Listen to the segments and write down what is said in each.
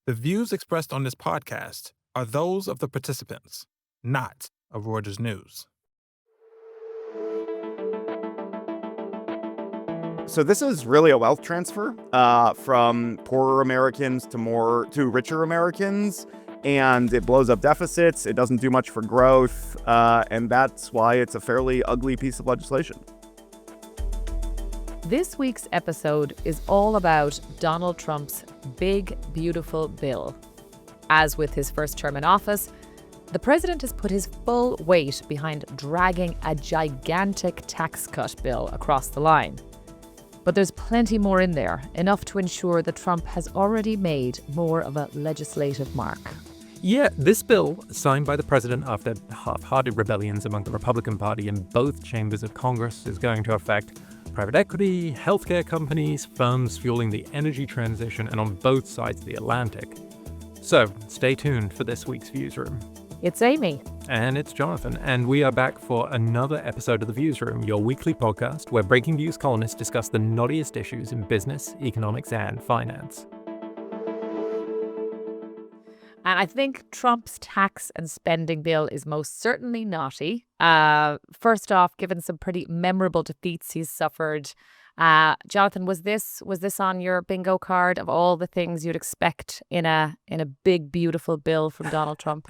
The views expressed on this podcast are those of the participants, not of Reuters News. So this is really a wealth transfer from poorer Americans to richer Americans, and it blows up deficits. It doesn't do much for growth, and that's why it's a fairly ugly piece of legislation. This week's episode is all about Donald Trump's big, beautiful bill. As with his first term in office, the president has put his full weight behind dragging a gigantic tax cut bill across the line. But there's plenty more in there, enough to ensure that Trump has already made more of a legislative mark. Yeah, this bill, signed by the president after half-hearted rebellions among the Republican Party in both chambers of Congress, is going to affect private equity, healthcare companies, firms fueling the energy transition, and on both sides of the Atlantic. So, stay tuned for this week's Viewsroom. It's Amy. And it's Jonathan, and we are back for another episode of the Viewsroom, your weekly podcast where breaking news columnists discuss the knottiest issues in business, economics, and finance. And I think Trump's tax and spending bill is most certainly naughty. First off, given some pretty memorable defeats he's suffered. Jonathan, was this on your bingo card of all the things you'd expect in a big, beautiful bill from Donald Trump?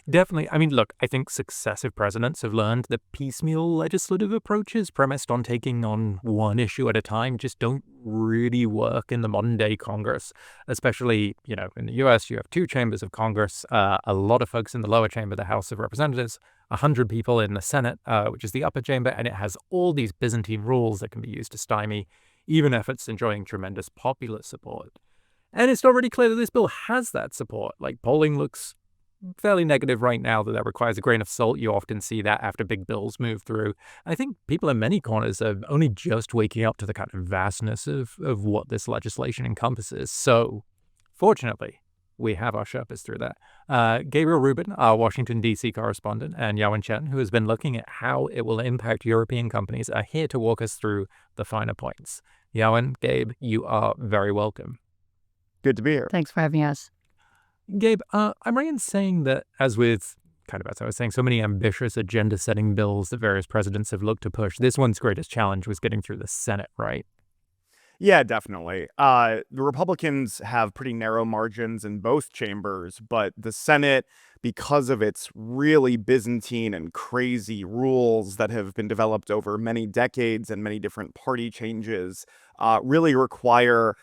Definitely. I mean, look, I think successive presidents have learned that piecemeal legislative approaches premised on taking on one issue at a time just don't really work in the modern day Congress, especially, in the US, you have two chambers of Congress, a lot of folks in the lower chamber, the House of Representatives, 100 people in the Senate, which is the upper chamber, and it has all these Byzantine rules that can be used to stymie even efforts enjoying tremendous popular support. And it's not really clear that this bill has that support. Like, polling looks fairly negative right now that requires a grain of salt. You often see that after big bills move through. I think people in many corners are only just waking up to the kind of vastness of what this legislation encompasses. So, fortunately, we have our Sherpas through that. Gabriel Rubin, our Washington, D.C. correspondent, and Yawen Chen, who has been looking at how it will impact European companies, are here to walk us through the finer points. Yawen, Gabe, you are very welcome. Good to be here. Thanks for having us. Gabe, I'm right in saying that, as with as I was saying, so many ambitious agenda-setting bills that various presidents have looked to push, this one's greatest challenge was getting through the Senate, right? Yeah, definitely. The Republicans have pretty narrow margins in both chambers, but the Senate, because of its really Byzantine and crazy rules that have been developed over many decades and many different party changes, really require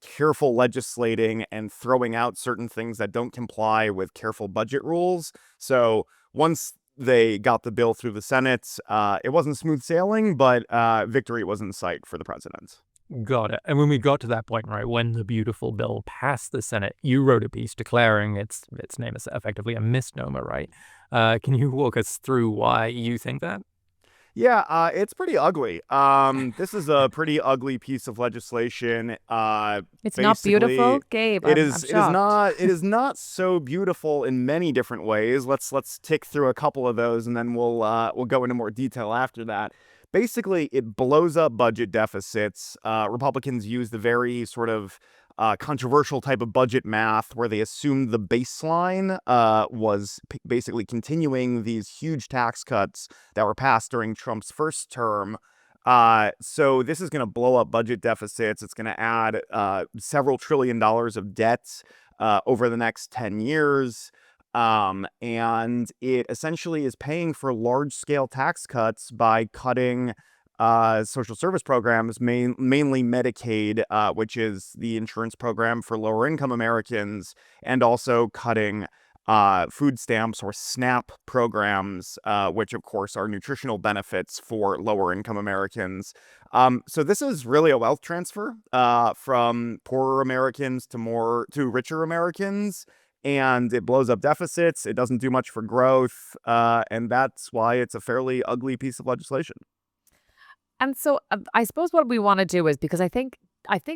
careful legislating and throwing out certain things that don't comply with careful budget rules. So once they got the bill through the Senate, it wasn't smooth sailing, but victory was in sight for the president. Got it. And when we got to that point, right, when the beautiful bill passed the Senate, you wrote a piece declaring its name is effectively a misnomer, right? Can you walk us through why you think that? Yeah, it's pretty ugly. This is a pretty ugly piece of legislation. It's not beautiful, Gabe. I'm shocked. It is not so beautiful in many different ways. Let's tick through a couple of those, and then we'll go into more detail after that. Basically, it blows up budget deficits. Republicans use the very sort of controversial type of budget math where they assumed the baseline was basically continuing these huge tax cuts that were passed during Trump's first term. So this is going to blow up budget deficits. It's going to add several $1 trillion of debt over the next 10 years. And it essentially is paying for large-scale tax cuts by cutting social service programs, mainly Medicaid, which is the insurance program for lower-income Americans, and also cutting food stamps or SNAP programs, which, of course, are nutritional benefits for lower-income Americans. So this is really a wealth transfer from poorer Americans to richer Americans. And it blows up deficits. It doesn't do much for growth. And that's why it's a fairly ugly piece of legislation. And so I suppose what we want to do is, because I think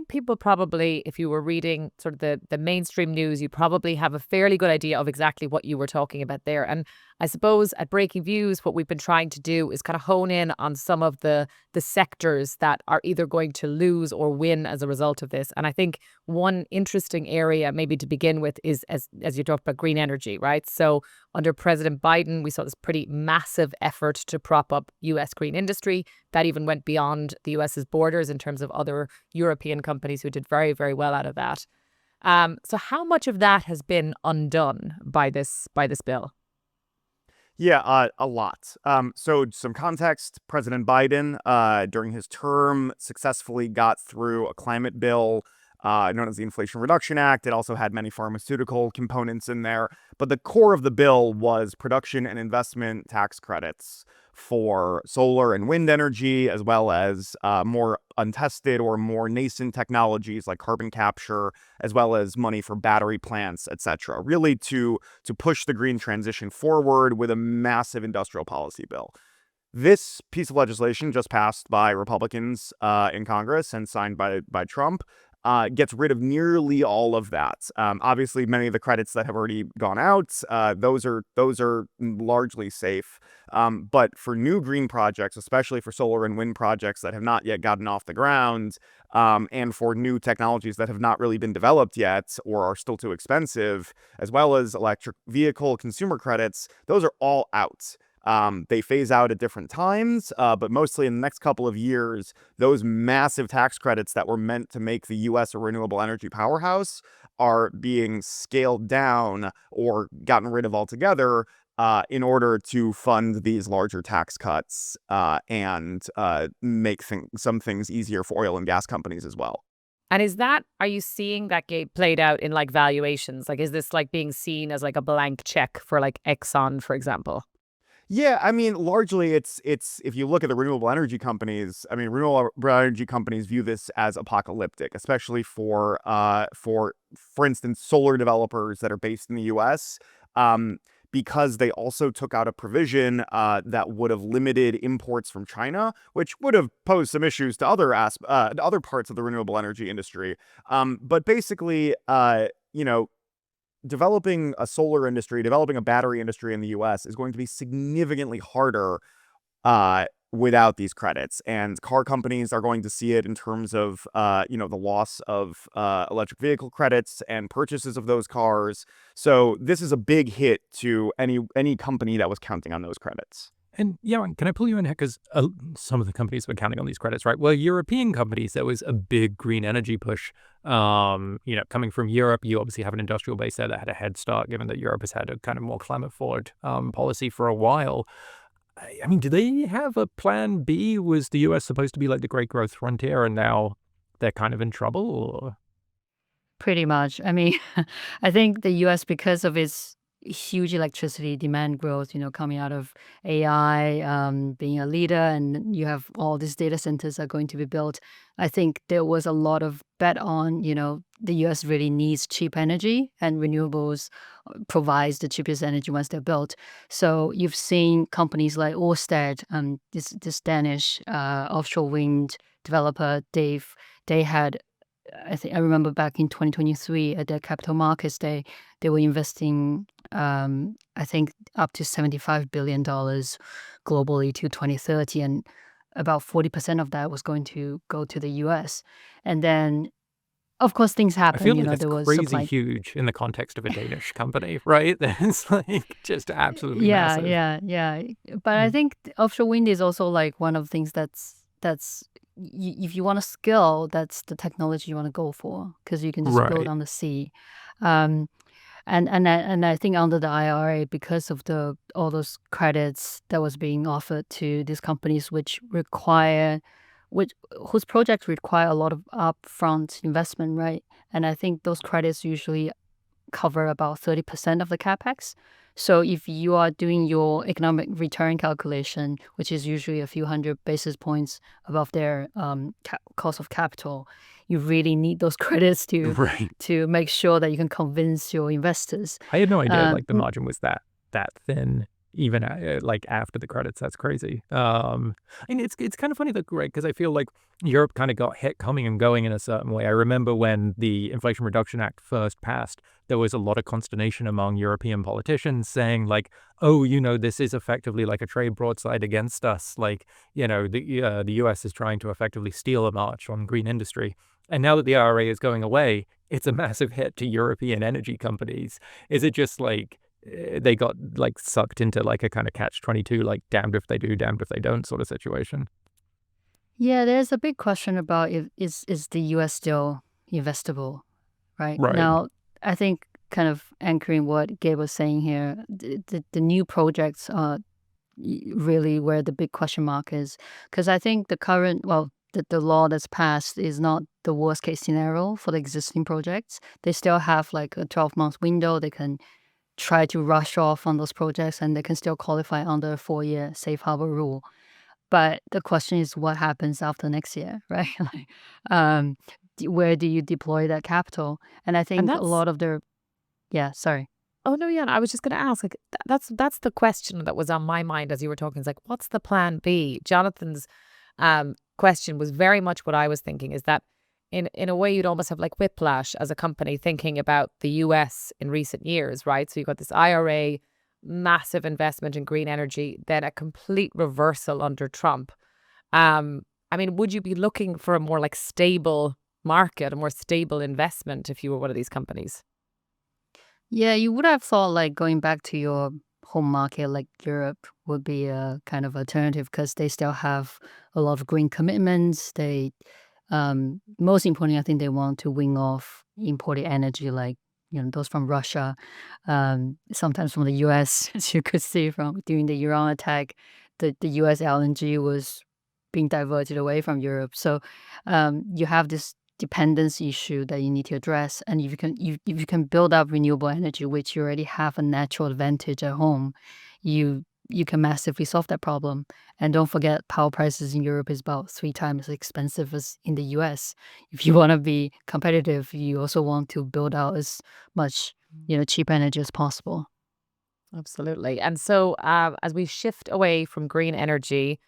people probably, if you were reading sort of the mainstream news, you probably have a fairly good idea of exactly what you were talking about there. And I suppose at Breaking Views, what we've been trying to do is kind of hone in on some of the sectors that are either going to lose or win as a result of this. And I think one interesting area maybe to begin with is, as you talked about, green energy, right? So under President Biden, we saw this pretty massive effort to prop up U.S. green industry. That even went beyond the U.S.'s borders in terms of other European companies who did very, very well out of that. So how much of that has been undone by this bill? Yeah, a lot. So some context, President Biden, during his term, successfully got through a climate bill known as the Inflation Reduction Act. It also had many pharmaceutical components in there. But the core of the bill was production and investment tax credits for solar and wind energy, as well as more untested or more nascent technologies like carbon capture, as well as money for battery plants, etc. Really to push the green transition forward with a massive industrial policy bill. This piece of legislation just passed by Republicans in Congress and signed by Trump. Gets rid of nearly all of that. Obviously, many of the credits that have already gone out, those are largely safe. But for new green projects, especially for solar and wind projects that have not yet gotten off the ground, and for new technologies that have not really been developed yet or are still too expensive, as well as electric vehicle consumer credits, those are all out. They phase out at different times, but mostly in the next couple of years, those massive tax credits that were meant to make the U.S. a renewable energy powerhouse are being scaled down or gotten rid of altogether in order to fund these larger tax cuts and make some things easier for oil and gas companies as well. And are you seeing that get played out in like valuations? Like, is this like being seen as like a blank check for like Exxon, for example? Yeah, I mean, largely it's if you look at the renewable energy companies, I mean, renewable energy companies view this as apocalyptic, especially for instance, solar developers that are based in the US, because they also took out a provision that would have limited imports from China, which would have posed some issues to other parts of the renewable energy industry. But basically, developing a solar industry, developing a battery industry in the US is going to be significantly harder without these credits. And car companies are going to see it in terms of, the loss of electric vehicle credits and purchases of those cars. So this is a big hit to any company that was counting on those credits. And yeah, can I pull you in here? Because some of the companies were counting on these credits, right? Well, European companies, there was a big green energy push. Coming from Europe, you obviously have an industrial base there that had a head start, given that Europe has had a kind of more climate forward policy for a while. I mean, do they have a plan B? Was the US supposed to be like the great growth frontier, and now they're kind of in trouble? Or? Pretty much. I mean, I think the US, because of its huge electricity demand growth, coming out of AI, being a leader, and you have all these data centers are going to be built. I think there was a lot of bet on, the US really needs cheap energy, and renewables provides the cheapest energy once they're built. So you've seen companies like Ørsted, this Danish offshore wind developer, they had, I remember back in 2023 at their capital markets day, they were investing, I think, up to $75 billion globally to 2030. And about 40% of that was going to go to the US. And then, of course, things I happen. feel like There that's was crazy huge in the context of a Danish company, right? It's like just absolutely Yeah, massive. yeah. But I think offshore wind is also like one of the things that's if you want to scale, that's the technology you want to go for, because you can just build Right. on the sea. Um, and I think under the IRA, because of all those credits that was being offered to these companies, whose projects require a lot of upfront investment, right? And I think those credits usually cover about 30% of the capex. So if you are doing your economic return calculation, which is usually a few hundred basis points above their cost of capital, you really need those credits Right. to make sure that you can convince your investors. I had no idea Um, like the margin was that thin even like after the credits. That's crazy. And it's kind of funny though, Greg, because I feel like Europe kind of got hit coming and going in a certain way. I remember when the Inflation Reduction Act first passed, there was a lot of consternation among European politicians saying like, oh, this is effectively like a trade broadside against us. Like, the US is trying to effectively steal a march on green industry. And now that the IRA is going away, it's a massive hit to European energy companies. Is it just like they got like sucked into like a kind of catch-22, like damned if they do, damned if they don't sort of situation? Yeah, there's a big question about if is the US still investable, right? Right. Now, I think kind of anchoring what Gabe was saying here, the new projects are really where the big question mark is. Because I think the law that's passed is not the worst case scenario for the existing projects. They still have like a 12-month window. They can try to rush off on those projects and they can still qualify under a 4-year safe harbor rule. But the question is what happens after next year, right? Like, um, where do you deploy that capital? And I And think a that's lot of yeah, sorry. Oh no, yeah, I was just going to ask. Like, that's the question that was on my mind as you were talking. It's like, what's the plan B? Jonathan's question was very much what I was thinking. Is that in a way you'd almost have like whiplash as a company thinking about the U.S. in recent years, right? So you've got this IRA, massive investment in green energy, then a complete reversal under Trump. I mean, would you be looking for a more like stable market, a more stable investment if you were one of these companies? Yeah, you would have thought like going back to your home market like Europe would be a kind of alternative because they still have a lot of green commitments. They most importantly, I think they want to wing off imported energy like those from Russia, sometimes from the US, as you could see from during the Iran attack, the US LNG was being diverted away from Europe. So you have this dependence issue that you need to address. And if you can build up renewable energy, which you already have a natural advantage at home, you can massively solve that problem. And don't forget, power prices in Europe is about 3 times as expensive as in the US. If you want to be competitive, you also want to build out as much cheap energy as possible. Absolutely. And so, as we shift away from green energy,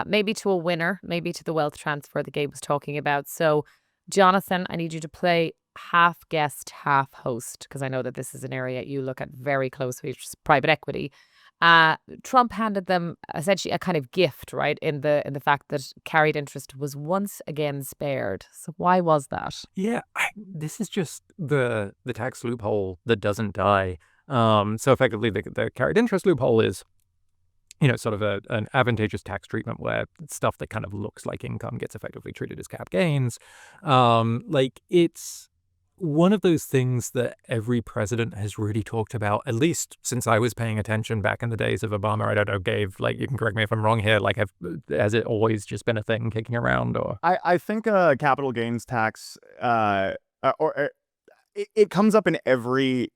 maybe to a winner, maybe to the wealth transfer that Gabe was talking about. So, Jonathan, I need you to play half guest, half host, because I know that this is an area you look at very closely, which is private equity. Trump handed them essentially a kind of gift, right? In the fact that carried interest was once again spared. So why was that? Yeah, this is just the tax loophole that doesn't die. So effectively, the carried interest loophole is, sort of an advantageous tax treatment where stuff that kind of looks like income gets effectively treated as cap gains. Like it's one of those things that every president has really talked about, at least since I was paying attention back in the days of Obama. I don't know, Gabe, like you can correct me if I'm wrong here. Like, has it always just been a thing kicking around, or? I think capital gains tax it comes up in every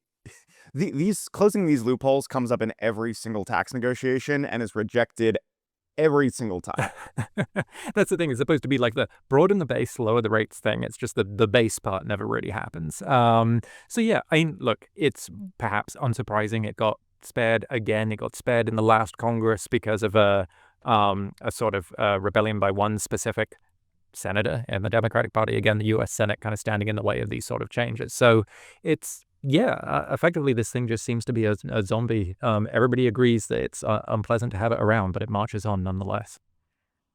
these closing these loopholes comes up in every single tax negotiation and is rejected every single time. That's the thing. It's supposed to be like the broaden the base, lower the rates thing. It's just the base part never really happens. So yeah, I mean, look, it's perhaps unsurprising it got spared again. It got spared in the last Congress because of a sort of rebellion by one specific senator in the Democratic Party. Again, the U.S. Senate kind of standing in the way of these sort of changes. So it's effectively, this thing just seems to be a zombie. Everybody agrees that it's unpleasant to have it around, but it marches on nonetheless.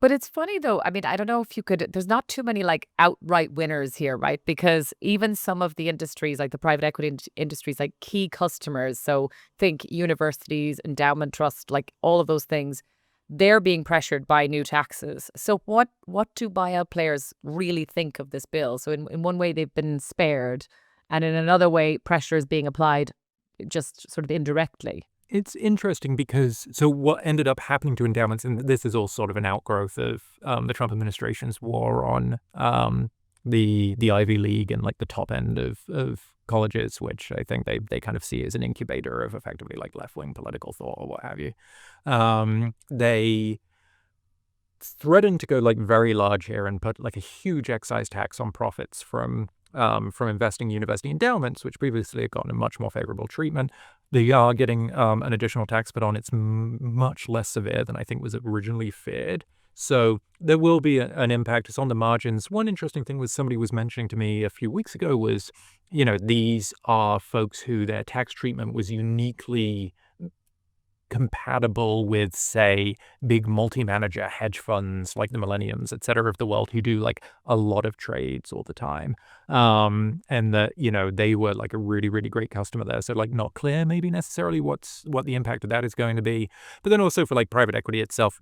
But it's funny though. I mean, I don't know if you could, there's not too many like outright winners here, right? Because even some of the industries, like the private equity industries, like key customers, so think universities, endowment trust, like all of those things, they're being pressured by new taxes. So what do buyout players really think of this bill? So in one way, they've been spared. And in another way, pressure is being applied just sort of indirectly. It's interesting because so what ended up happening to endowments, and this is all sort of an outgrowth of the Trump administration's war on the Ivy League and like the top end of colleges, which I think they kind of see as an incubator of effectively like left-wing political thought or what have you. They threatened to go like very large here and put like a huge excise tax on profits from from investing in university endowments, which previously had gotten a much more favorable treatment. They are getting an additional tax, but on it's much less severe than I think was originally feared. So there will be an impact. It's on the margins. One interesting thing was somebody was mentioning to me a few weeks ago was, these are folks who their tax treatment was uniquely compatible with, say, big multi-manager hedge funds like the Millenniums, et cetera, of the world, who do like a lot of trades all the time. And that, they were like a really, really great customer there. So like not clear maybe necessarily what the impact of that is going to be. But then also for like private equity itself,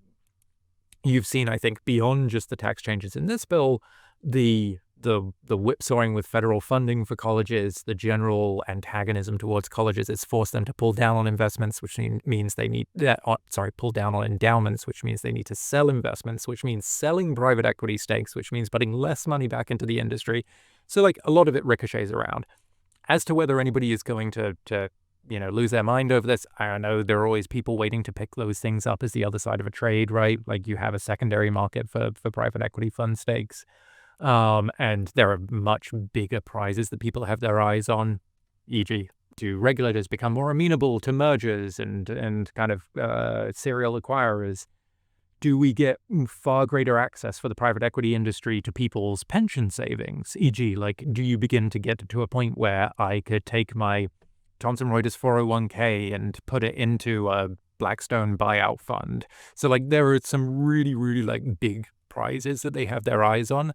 you've seen, I think, beyond just the tax changes in this bill, the whipsawing with federal funding for colleges, the general antagonism towards colleges. It's forced them to pull down on investments, which means they need pull down on endowments, which means they need to sell investments, which means selling private equity stakes, which means putting less money back into the industry. So like a lot of it ricochets around. As to whether anybody is going to lose their mind over this, I don't know. There are always people waiting to pick those things up as the other side of a trade, right? Like you have a secondary market for private equity fund stakes. And there are much bigger prizes that people have their eyes on, e.g., do regulators become more amenable to mergers and kind of serial acquirers? Do we get far greater access for the private equity industry to people's pension savings? E.g., like, do you begin to get to a point where I could take my Thomson Reuters 401k and put it into a Blackstone buyout fund? So like there are some really, really like big prizes that they have their eyes on.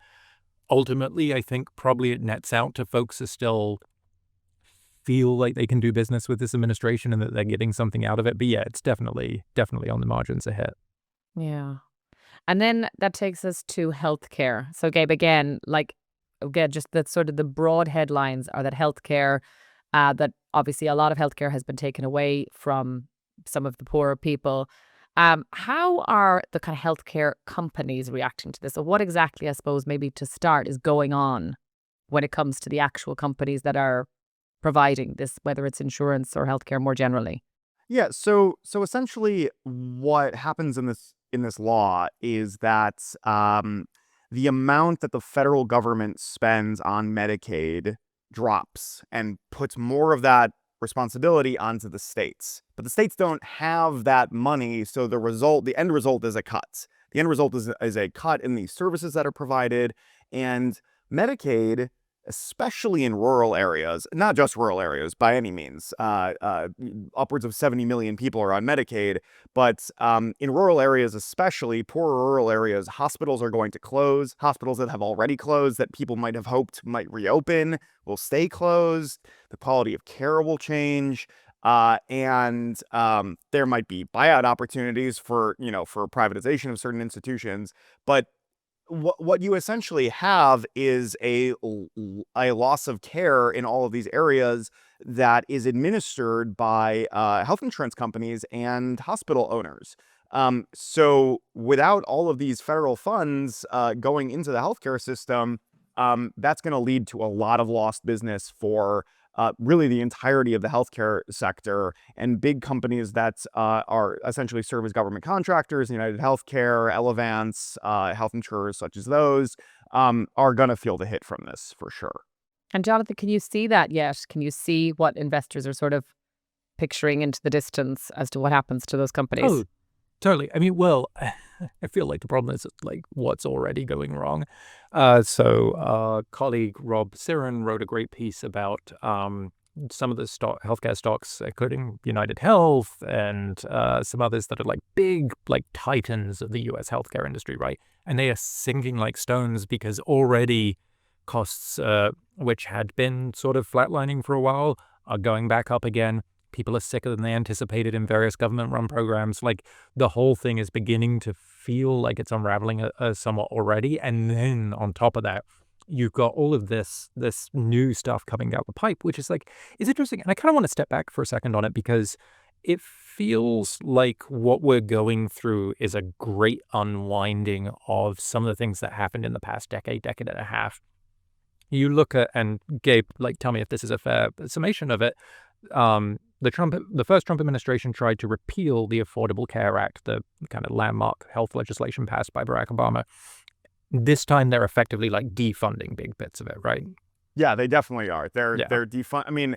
Ultimately, I think probably it nets out to folks who still feel like they can do business with this administration and that they're getting something out of it. But yeah, it's definitely on the margins a hit. Yeah. And then that takes us to healthcare. So Gabe, again, just that sort of the broad headlines are that healthcare, that obviously a lot of healthcare has been taken away from some of the poorer people. How are the kind of healthcare companies reacting to this? So what exactly, I suppose, maybe to start, is going on when it comes to the actual companies that are providing this, whether it's insurance or healthcare more generally? Yeah, so essentially what happens in this law is that the amount that the federal government spends on Medicaid drops and puts more of that responsibility onto the states. But the states don't have that money, so the end result is a cut. The end result is a cut in the services that are provided, and Medicaid, especially in rural areas, not just rural areas by any means, upwards of 70 million people are on Medicaid, but in rural areas, especially poorer rural areas, hospitals are going to close. Hospitals that have already closed, that people might have hoped might reopen, will stay closed. The quality of care will change. And there might be buyout opportunities for privatization of certain institutions, but what you essentially have is a loss of care in all of these areas that is administered by health insurance companies and hospital owners. So without all of these federal funds going into the healthcare system, that's going to lead to a lot of lost business for really the entirety of the healthcare sector, and big companies that are essentially serve as government contractors, United Healthcare, Elevance, health insurers such as those, are going to feel the hit from this for sure. And Jonathan, can you see that yet? Can you see what investors are sort of picturing into the distance as to what happens to those companies? Oh, totally. I mean, well, I feel like the problem is like what's already going wrong. So our colleague Rob Siren wrote a great piece about some of the healthcare stocks, including United Health and some others that are like big, like titans of the U.S. healthcare industry, right? And they are sinking like stones because already costs, which had been sort of flatlining for a while, are going back up again. People are sicker than they anticipated in various government-run programs. Like the whole thing is beginning to feel like it's unraveling somewhat already. And then on top of that, you've got all of this new stuff coming down the pipe, which is like, is interesting. And I kind of want to step back for a second on it because it feels like what we're going through is a great unwinding of some of the things that happened in the past decade and a half. You look at, and Gabe, like, tell me if this is a fair summation of it. The first Trump administration tried to repeal the Affordable Care Act, the kind of landmark health legislation passed by Barack Obama. This time they're effectively like defunding big bits of it, right? Yeah, they definitely are. Yeah. They're I mean,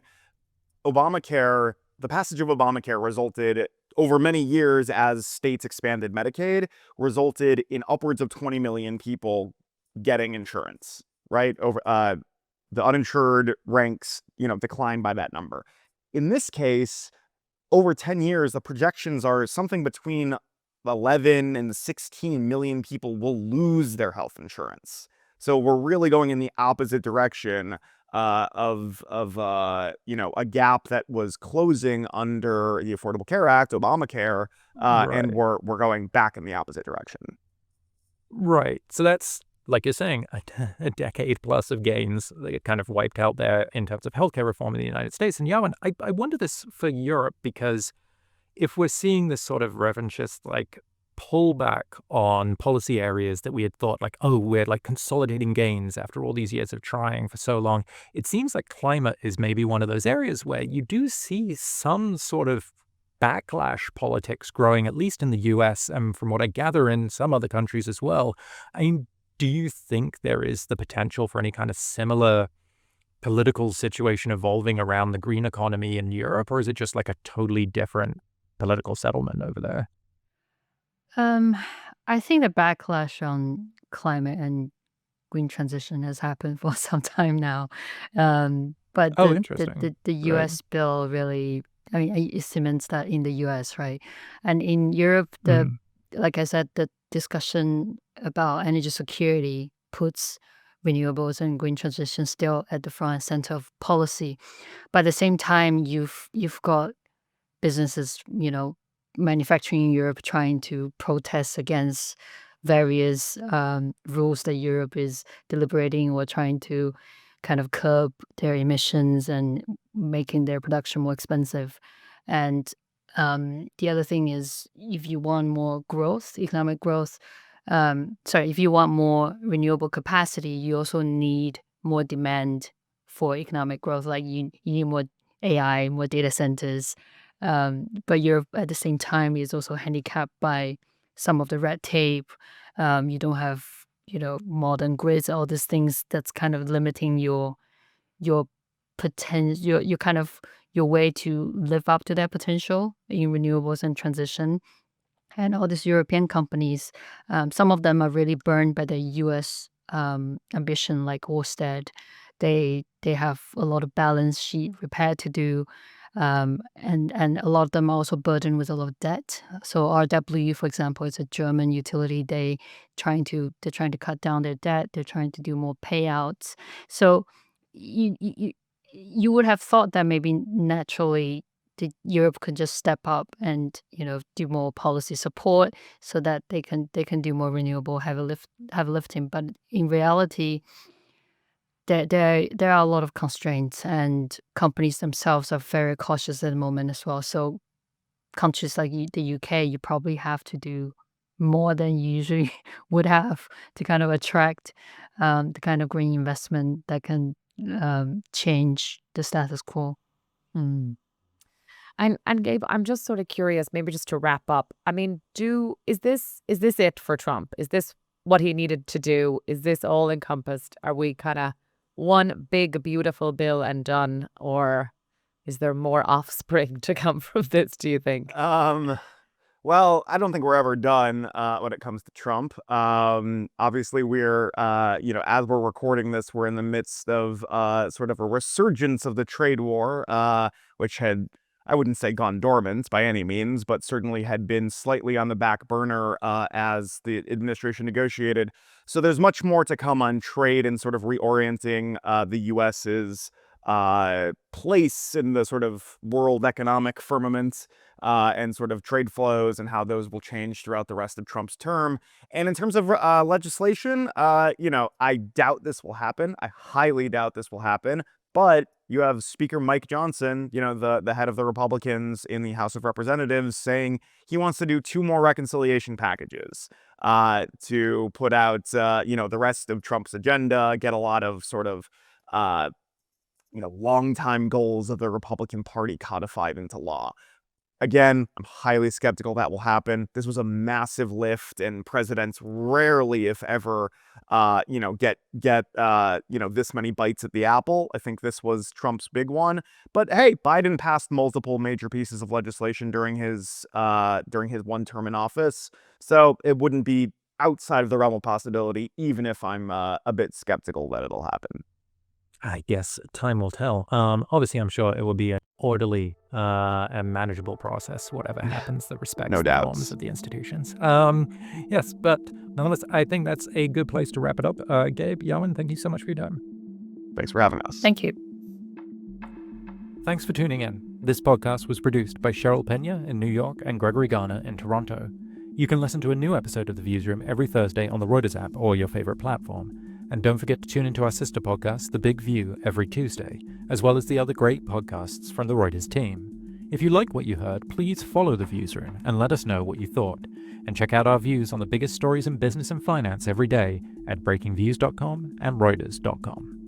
Obamacare, the passage of Obamacare resulted over many years as states expanded Medicaid, resulted in upwards of 20 million people getting insurance, right? The uninsured ranks, declined by that number. In this case, over 10 years, the projections are something between 11 and 16 million people will lose their health insurance. So we're really going in the opposite direction of a gap that was closing under the Affordable Care Act, Obamacare, and Right. we're going back in the opposite direction. Right. So that's, like you're saying, a decade plus of gains that get kind of wiped out there in terms of healthcare reform in the United States. And yeah, and I wonder this for Europe, because if we're seeing this sort of revanchist pullback on policy areas that we had thought oh, we're consolidating gains after all these years of trying for so long, it seems like climate is maybe one of those areas where you do see some sort of backlash politics growing, at least in the US, and from what I gather in some other countries as well. I mean, do you think there is the potential for any kind of similar political situation evolving around the green economy in Europe, or is it just a totally different political settlement over there? Um, I think the backlash on climate and green transition has happened for some time now. But Oh, the, interesting. the, the Right. US bill really, I mean, it cements that in the US, right? And in Europe, Mm. like I said, the discussion about energy security puts renewables and green transition still at the front and center of policy. But at the same time, you've got businesses, manufacturing in Europe trying to protest against various rules that Europe is deliberating or trying to kind of curb their emissions and making their production more expensive. And the other thing is, if you want more growth, economic growth, if you want more renewable capacity, you also need more demand for economic growth. Like you need more AI, more data centers, but Europe at the same time is also handicapped by some of the red tape. You don't have, modern grids, all these things that's kind of limiting your potential, your kind of your way to live up to that potential in renewables and transition. And all these European companies, some of them are really burned by the U.S. Ambition, like Orsted. They have a lot of balance sheet repair to do, and a lot of them are also burdened with a lot of debt. So RWE, for example, is a German utility. They're trying to cut down their debt. They're trying to do more payouts. So you would have thought that maybe naturally Europe could just step up and do more policy support so that they can do more renewable heavy lifting. But in reality, there are a lot of constraints, and companies themselves are very cautious at the moment as well. So countries like the UK, you probably have to do more than you usually would have to kind of attract the kind of green investment that can change the status quo. Mm. And Gabe, I'm just sort of curious, maybe just to wrap up. I mean, is this it for Trump? Is this what he needed to do? Is this all encompassed? Are we kind of one big beautiful bill and done, or is there more offspring to come from this, do you think? Well, I don't think we're ever done when it comes to Trump. Obviously, as we're recording this, we're in the midst of sort of a resurgence of the trade war, which had, I wouldn't say gone dormant by any means, but certainly had been slightly on the back burner as the administration negotiated. So there's much more to come on trade and sort of reorienting the US's place in the sort of world economic firmament, and sort of trade flows and how those will change throughout the rest of Trump's term. And in terms of legislation, I doubt this will happen. I highly doubt this will happen. But you have Speaker Mike Johnson, the head of the Republicans in the House of Representatives, saying he wants to do 2 more reconciliation packages to put out, the rest of Trump's agenda, get a lot of sort of longtime goals of the Republican Party codified into law. Again, I'm highly skeptical that will happen. This was a massive lift, and presidents rarely, if ever, get this many bites at the apple. I think this was Trump's big one. But hey, Biden passed multiple major pieces of legislation during his one term in office, so it wouldn't be outside of the realm of possibility, even if I'm a bit skeptical that it'll happen. I guess time will tell. Obviously, I'm sure it will be an orderly and manageable process, whatever happens that respects No the doubts. norms of the institutions. Yes, but nonetheless, I think that's a good place to wrap it up. Gabe, Yawen, thank you so much for your time. Thanks for having us. Thank you. Thanks for tuning in. This podcast was produced by Cheryl Pena in New York and Gregory Garner in Toronto. You can listen to a new episode of The Viewsroom every Thursday on the Reuters app or your favorite platform. And don't forget to tune into our sister podcast, The Big View, every Tuesday, as well as the other great podcasts from the Reuters team. If you like what you heard, please follow The Viewsroom and let us know what you thought. And check out our views on the biggest stories in business and finance every day at breakingviews.com and reuters.com.